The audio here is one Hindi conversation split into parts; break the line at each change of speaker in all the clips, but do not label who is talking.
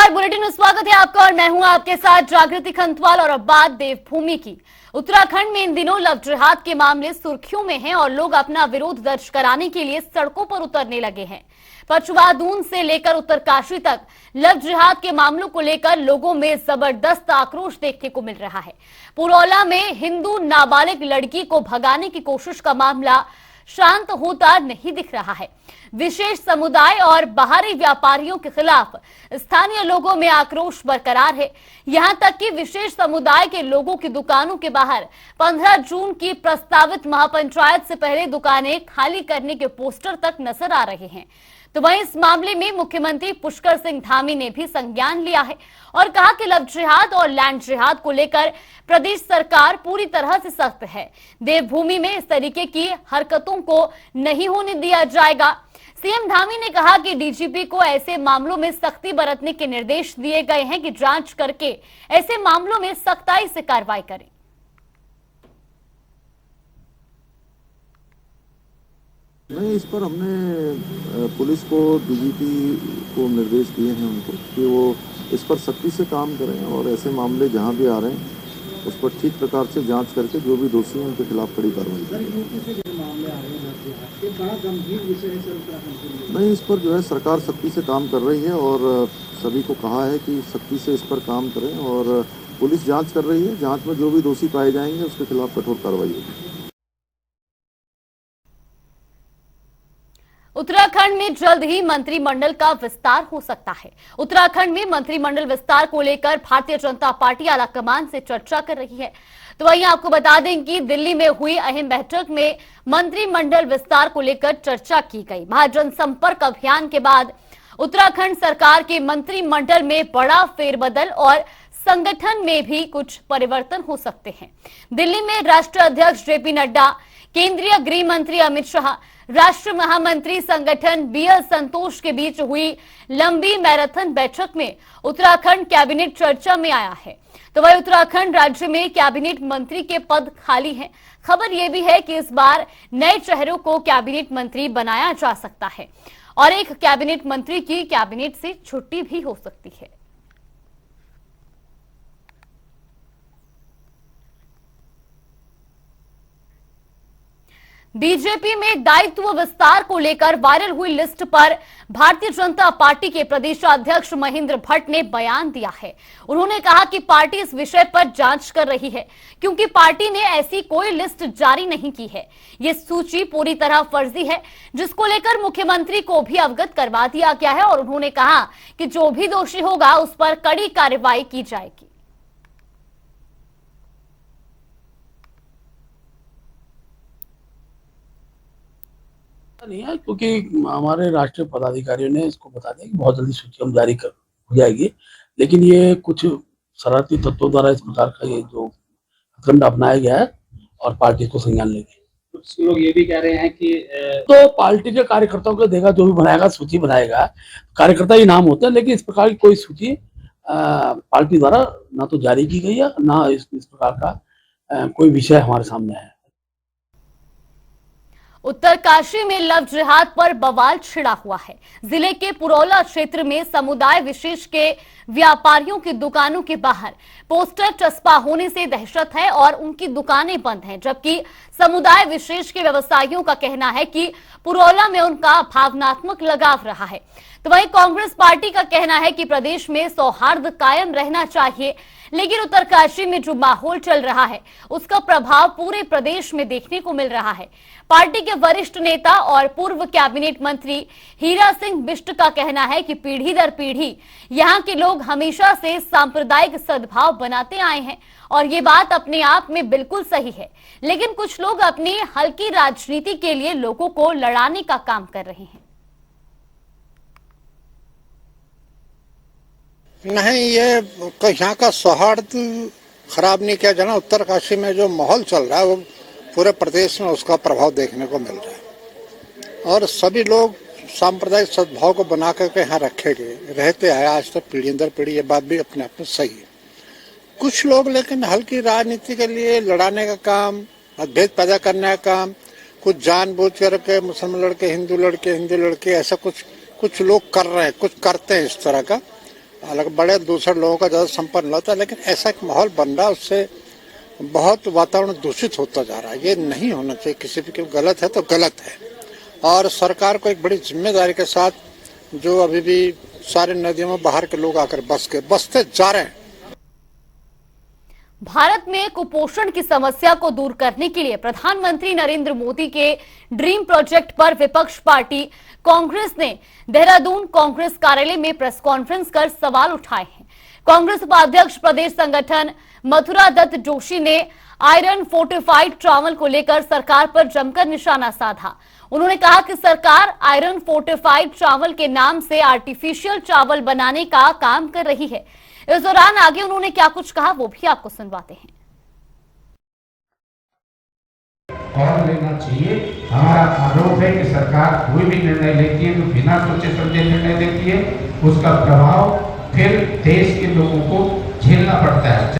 नमस्कार, बुलेटिन में स्वागत है आपका और मैं हूं आपके साथ जागृति खंतवाल। और अब बात देवभूमि की। उत्तराखंड में इन दिनों लव जिहाद के मामले सुर्खियों में हैं और लोग अपना विरोध दर्ज कराने के लिए सड़कों पर उतरने लगे हैं। पचवादून से लेकर उत्तरकाशी तक लव जिहाद के मामलों को लेकर लोगों में जबरदस्त आक्रोश देखने को मिल रहा है। पुरौला में हिंदू नाबालिग लड़की को भगाने की कोशिश का मामला शांत होता नहीं दिख रहा है। विशेष समुदाय और बाहरी व्यापारियों के खिलाफ स्थानीय लोगों में आक्रोश बरकरार है। यहां तक कि विशेष समुदाय के लोगों की दुकानों के बाहर 15 जून की प्रस्तावित महापंचायत से पहले दुकानें खाली करने के पोस्टर तक नजर आ रहे हैं। तो वहीं इस मामले में मुख्यमंत्री पुष्कर सिंह धामी ने भी संज्ञान लिया है और कहा कि लव जिहाद और लैंड जिहाद को लेकर प्रदेश सरकार पूरी तरह से सख्त है। देवभूमि में इस तरीके की हरकतों को नहीं होने दिया जाएगा। सीएम धामी ने कहा कि डीजीपी को ऐसे मामलों में सख्ती बरतने के निर्देश दिए गए हैं कि जांच करके ऐसे मामलों में सख्ताई से कार्रवाई करें।
नहीं, इस पर हमने पुलिस को, डीजीपी को निर्देश दिए हैं उनको कि वो इस पर सख्ती से काम करें और ऐसे मामले जहां भी आ रहे हैं उस पर ठीक प्रकार से जांच करके जो भी दोषी हैं उनके खिलाफ कड़ी कार्रवाई करें। नहीं, इस पर जो है सरकार सख्ती से काम कर रही है और सभी को कहा है कि सख्ती से इस पर काम करें और पुलिस जाँच कर रही है। जाँच में जो भी दोषी पाए जाएंगे उसके खिलाफ कठोर कार्रवाई होगी।
उत्तराखंड में जल्द ही मंत्रिमंडल का विस्तार हो सकता है। उत्तराखंड में मंत्रिमंडल विस्तार को लेकर भारतीय जनता पार्टी आलाकमान से चर्चा कर रही है। तो वहीं आपको बता दें कि दिल्ली में हुई अहम बैठक में मंत्रिमंडल विस्तार को लेकर चर्चा की गई। महाजनसंपर्क अभियान के बाद उत्तराखंड सरकार के मंत्रिमंडल में बड़ा फेरबदल और संगठन में भी कुछ परिवर्तन हो सकते हैं। दिल्ली में राष्ट्रीय अध्यक्ष जेपी नड्डा, केंद्रीय गृह मंत्री अमित शाह, राष्ट्रीय महामंत्री संगठन बीएल संतोष के बीच हुई लंबी मैराथन बैठक में उत्तराखंड कैबिनेट चर्चा में आया है। तो वही उत्तराखंड राज्य में कैबिनेट मंत्री के पद खाली हैं। खबर यह भी है कि इस बार नए चेहरों को कैबिनेट मंत्री बनाया जा सकता है और एक कैबिनेट मंत्री की कैबिनेट से छुट्टी भी हो सकती है। बीजेपी में दायित्व विस्तार को लेकर वायरल हुई लिस्ट पर भारतीय जनता पार्टी के प्रदेशाध्यक्ष महेंद्र भट्ट ने बयान दिया है। उन्होंने कहा कि पार्टी इस विषय पर जांच कर रही है क्योंकि पार्टी ने ऐसी कोई लिस्ट जारी नहीं की है। ये सूची पूरी तरह फर्जी है जिसको लेकर मुख्यमंत्री को भी अवगत करवा दिया गया है और उन्होंने कहा कि जो भी दोषी होगा उस पर कड़ी कार्रवाई की जाएगी।
नहीं है क्योंकि हमारे राष्ट्रीय पदाधिकारियों ने इसको बता दिया कि बहुत जल्दी सूची हम जारी कर हो जाएगी, लेकिन ये कुछ शरारती तत्वों द्वारा इस प्रकार का ये जो हथकंडा अपनाया गया है और पार्टी को संज्ञान लेगी।
कुछ लोग ये भी कह रहे हैं कि
तो पार्टी के कार्यकर्ताओं को देगा, जो भी बनाएगा सूची बनाएगा, कार्यकर्ता ही नाम होता है, लेकिन इस प्रकार की कोई सूची पार्टी द्वारा ना तो जारी की गई है ना इस प्रकार का कोई विषय हमारे सामने है।
उत्तरकाशी में लव जिहाद पर बवाल छिड़ा हुआ है। जिले के पुरौला क्षेत्र में समुदाय विशेष के व्यापारियों की दुकानों के बाहर पोस्टर चस्पा होने से दहशत है और उनकी दुकानें बंद हैं, जबकि समुदाय विशेष के व्यवसायियों का कहना है कि पुरौला में उनका भावनात्मक लगाव रहा है। तो वहीं कांग्रेस पार्टी का कहना है कि प्रदेश में सौहार्द कायम रहना चाहिए, लेकिन उत्तरकाशी में जो माहौल चल रहा है उसका प्रभाव पूरे प्रदेश में देखने को मिल रहा है। पार्टी के वरिष्ठ नेता और पूर्व कैबिनेट मंत्री हीरा सिंह बिष्ट का कहना है कि पीढ़ी दर पीढ़ी यहाँ के लोग हमेशा से सांप्रदायिक सद्भाव बनाते आए हैं और ये बात अपने आप में बिल्कुल सही है, लेकिन कुछ लोग अपनी हल्की राजनीति के लिए लोगों को लड़ाने का काम कर रहे हैं।
नहीं, ये यहाँ का सौहार्द खराब नहीं किया जाना। उत्तरकाशी में जो माहौल चल रहा है वो पूरे प्रदेश में उसका प्रभाव देखने को मिल रहा है और सभी लोग सांप्रदायिक सद्भाव को बना करके यहाँ रखे गए रहते आए आज तक पीढ़ी दर पीढ़ी। ये बात भी अपने आप में सही है। कुछ लोग लेकिन हल्की राजनीति के लिए लड़ाने का काम, मतभेद पैदा करने का काम, कुछ जानबूझ करके मुसलमान लड़के हिंदू लड़के ऐसा कुछ लोग कर रहे हैं, कुछ करते हैं इस तरह का। हालांकि बड़े दूसरे लोगों का ज़्यादा संपर्क नहीं होता, लेकिन ऐसा एक माहौल बन रहा है, उससे बहुत वातावरण दूषित होता जा रहा है। ये नहीं होना चाहिए, किसी भी गलत है तो गलत है। और सरकार को एक बड़ी जिम्मेदारी के साथ, जो अभी भी सारी नदियों में बाहर के लोग आकर बसते जा रहे हैं।
भारत में कुपोषण की समस्या को दूर करने के लिए प्रधानमंत्री नरेंद्र मोदी के ड्रीम प्रोजेक्ट पर विपक्ष पार्टी कांग्रेस ने देहरादून कांग्रेस कार्यालय में प्रेस कॉन्फ्रेंस कर सवाल उठाए हैं। कांग्रेस उपाध्यक्ष प्रदेश संगठन मथुरा दत्त जोशी ने आयरन फोर्टिफाइड चावल को लेकर सरकार पर जमकर निशाना साधा। उन्होंने कहा कि सरकार आयरन फोर्टिफाइड चावल के नाम से आर्टिफिशियल चावल बनाने का काम कर रही है। इस दौरान आगे उन्होंने क्या कुछ कहा वो भी आपको सुनवाते हैं।
और लेना चाहिए। हमारा आरोप है कि सरकार कोई भी निर्णय लेती है तो बिना सोचे समझे निर्णय लेती है, उसका प्रभाव फिर देश के लोगों को झेलना पड़ता है।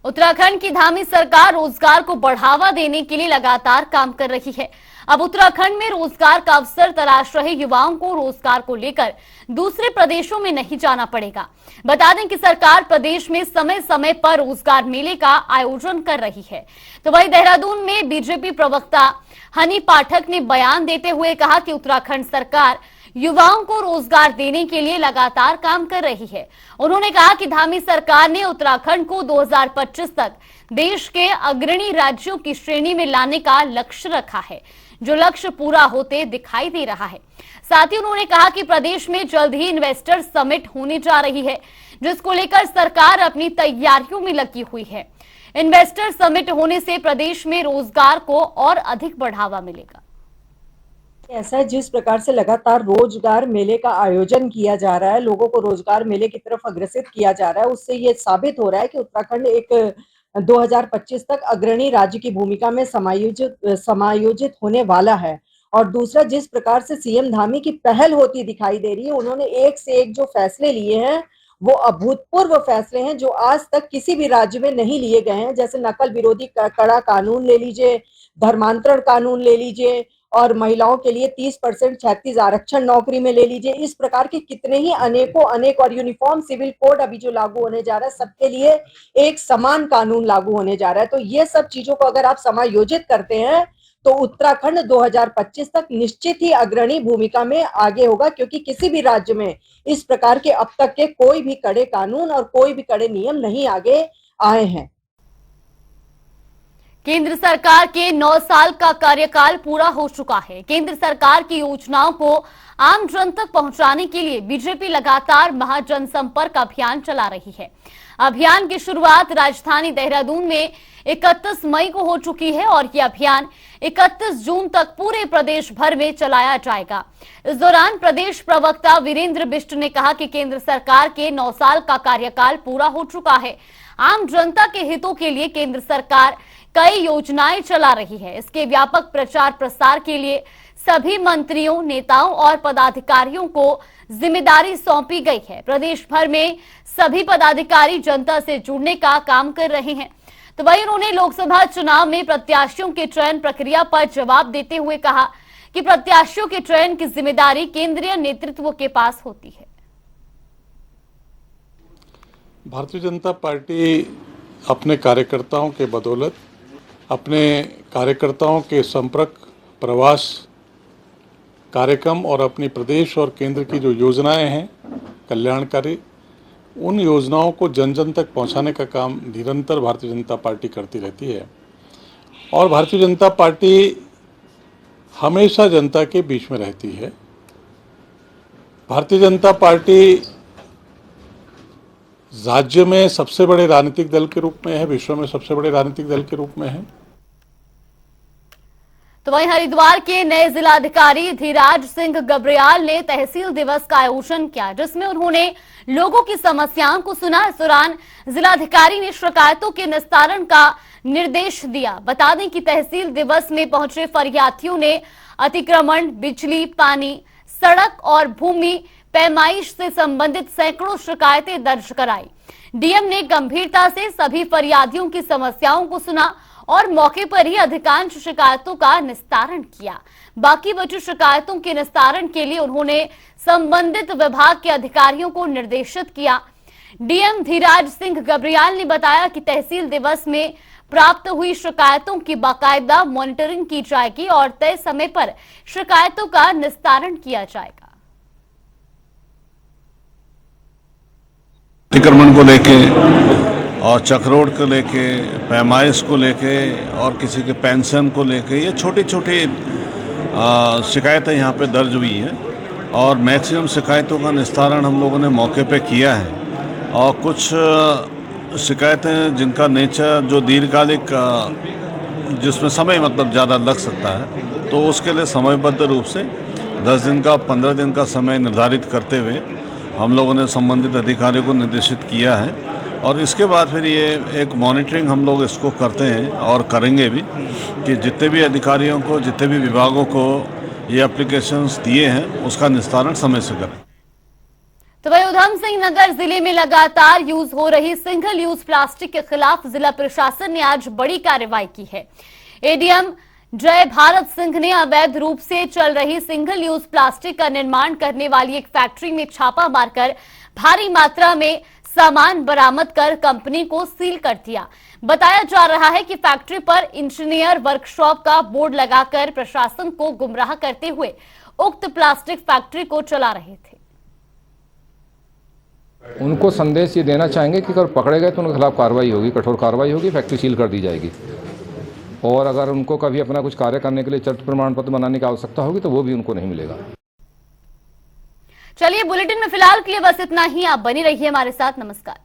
उत्तराखंड की धामी सरकार रोजगार को बढ़ावा देने के लिए लगातार काम कर रही है। अब उत्तराखंड में रोजगार का अवसर तलाश रहे युवाओं को रोजगार को लेकर दूसरे प्रदेशों में नहीं जाना पड़ेगा। बता दें कि सरकार प्रदेश में समय समय पर रोजगार मेले का आयोजन कर रही है। तो वहीं देहरादून में बीजेपी प्रवक्ता हनी पाठक ने बयान देते हुए कहा कि उत्तराखंड सरकार युवाओं को रोजगार देने के लिए लगातार काम कर रही है। उन्होंने कहा कि धामी सरकार ने उत्तराखंड को 2025 तक देश के अग्रणी राज्यों की श्रेणी में लाने का लक्ष्य रखा है, जो लक्ष्य पूरा होते दिखाई दे रहा है। साथ ही उन्होंने कहा कि प्रदेश में जल्द ही इन्वेस्टर समिट होने जा रही है, जिसको लेकर सरकार अपनी तैयारियों में लगी हुई है। इन्वेस्टर समिट होने से प्रदेश में रोजगार को और अधिक बढ़ावा मिलेगा।
ऐसा है, जिस प्रकार से लगातार रोजगार मेले का आयोजन किया जा रहा है, लोगों को रोजगार मेले की तरफ अग्रसित किया जा रहा है, उससे ये साबित हो रहा है कि उत्तराखंड एक 2025 तक अग्रणी राज्य की भूमिका में समायोजित होने वाला है। और दूसरा, जिस प्रकार से सीएम धामी की पहल होती दिखाई दे रही है, उन्होंने एक से एक जो फैसले लिए हैं वो अभूतपूर्व फैसले हैं, जो आज तक किसी भी राज्य में नहीं लिए गए हैं। जैसे नकल विरोधी कड़ा कानून ले लीजिए, धर्मांतरण कानून ले लीजिए, और महिलाओं के लिए 30% 36 आरक्षण नौकरी में ले लीजिए। इस प्रकार के कितने ही अनेक और यूनिफॉर्म सिविल कोड अभी जो लागू होने जा रहा है, सबके लिए एक समान कानून लागू होने जा रहा है। तो ये सब चीजों को अगर आप समायोजित करते हैं तो उत्तराखंड 2025 तक निश्चित ही अग्रणी भूमिका में आगे होगा, क्योंकि किसी भी राज्य में इस प्रकार के अब तक के कोई भी कड़े कानून और कोई भी कड़े नियम नहीं आगे आए हैं।
केंद्र सरकार के 9 साल का कार्यकाल पूरा हो चुका है। केंद्र सरकार की योजनाओं को आम जन तक पहुंचाने के लिए बीजेपी लगातार महाजनसंपर्क अभियान चला रही है। अभियान की शुरुआत राजधानी देहरादून में 31 मई को हो चुकी है और यह अभियान 31 जून तक पूरे प्रदेश भर में चलाया जाएगा। इस दौरान प्रदेश प्रवक्ता वीरेंद्र बिष्ट ने कहा कि केंद्र सरकार के 9 साल का कार्यकाल पूरा हो चुका है। आम जनता के हितों के लिए केंद्र सरकार कई योजनाएं चला रही है। इसके व्यापक प्रचार प्रसार के लिए सभी मंत्रियों, नेताओं और पदाधिकारियों को जिम्मेदारी सौंपी गई है। प्रदेश भर में सभी पदाधिकारी जनता से जुड़ने का काम कर रहे हैं। तो वहीं उन्होंने लोकसभा चुनाव में प्रत्याशियों के चयन प्रक्रिया पर जवाब देते हुए कहा कि प्रत्याशियों के चयन की जिम्मेदारी केंद्रीय नेतृत्व के पास होती है।
भारतीय जनता पार्टी अपने कार्यकर्ताओं के बदौलत, अपने कार्यकर्ताओं के संपर्क, प्रवास, कार्यक्रम और अपनी प्रदेश और केंद्र की जो योजनाएं हैं कल्याणकारी, उन योजनाओं को जन जन तक पहुंचाने का काम निरंतर भारतीय जनता पार्टी करती रहती है। और भारतीय जनता पार्टी हमेशा जनता के बीच में रहती है। भारतीय जनता पार्टी राज्य में सबसे बड़े राजनीतिक दल के रूप में है, विश्व में सबसे बड़े राजनीतिक दल के रूप में है।
तो वहीं हरिद्वार के नए जिलाधिकारी धीराज सिंह गब्रियाल ने तहसील दिवस का आयोजन किया, जिसमें उन्होंने लोगों की समस्याओं को सुना। इस दौरान जिलाधिकारी ने शिकायतों के निस्तारण का निर्देश दिया। बता दें कि तहसील दिवस में पहुंचे फरियादियों ने अतिक्रमण, बिजली, पानी, सड़क और भूमि पैमाइश से संबंधित सैकड़ों शिकायतें दर्ज कराई। डीएम ने गंभीरता से सभी फरियादियों की समस्याओं को सुना और मौके पर ही अधिकांश शिकायतों का निस्तारण किया। बाकी बची शिकायतों के निस्तारण के लिए उन्होंने संबंधित विभाग के अधिकारियों को निर्देशित किया। डीएम धीराज सिंह गब्रियाल ने बताया कि तहसील दिवस में प्राप्त हुई शिकायतों की बाकायदा मॉनिटरिंग की जाएगी और तय समय पर शिकायतों का निस्तारण किया जाएगा।
अतिक्रमण को लेके और चक्रोड को लेके, पैमाइश को लेके और किसी के पेंशन को लेके, ये छोटी छोटी शिकायतें यहाँ पे दर्ज हुई हैं और मैक्सिमम शिकायतों का निस्तारण हम लोगों ने मौके पे किया है। और कुछ शिकायतें जिनका नेचर जो दीर्घकालिक जिसमें समय मतलब ज़्यादा लग सकता है, तो उसके लिए समयबद्ध रूप से 10 दिन का 15 दिन का समय निर्धारित करते हुए हम लोगों ने संबंधित अधिकारियों को निर्देशित किया है। और इसके बाद फिर ये एक मॉनिटरिंग हम लोग इसको करते हैं और करेंगे भी कि जितने भी अधिकारियों को, जितने भी विभागों को ये एप्लीकेशंस दिए हैं उसका निस्तारण समय से करें।
तो वही उधम सिंह नगर जिले में लगातार यूज हो रही सिंगल यूज प्लास्टिक के खिलाफ जिला प्रशासन ने आज बड़ी कार्रवाई की है। एडीएम जय भारत सिंह ने अवैध रूप से चल रही सिंगल यूज प्लास्टिक का निर्माण करने वाली एक फैक्ट्री में छापा मारकर भारी मात्रा में सामान बरामद कर कंपनी को सील कर दिया। बताया जा रहा है कि फैक्ट्री पर इंजीनियर वर्कशॉप का बोर्ड लगाकर प्रशासन को गुमराह करते हुए उक्त प्लास्टिक फैक्ट्री को चला रहे थे।
उनको संदेश ये देना चाहेंगे कि अगर पकड़े गए तो उनके खिलाफ कार्रवाई होगी, कठोर कार्रवाई होगी, फैक्ट्री सील कर दी जाएगी। और अगर उनको कभी अपना कुछ कार्य करने के लिए चरित्र प्रमाण पत्र बनाने की आवश्यकता होगी तो वो भी उनको नहीं मिलेगा।
चलिए, बुलेटिन में फिलहाल के लिए बस इतना ही। आप बनी रहिए हमारे साथ। नमस्कार।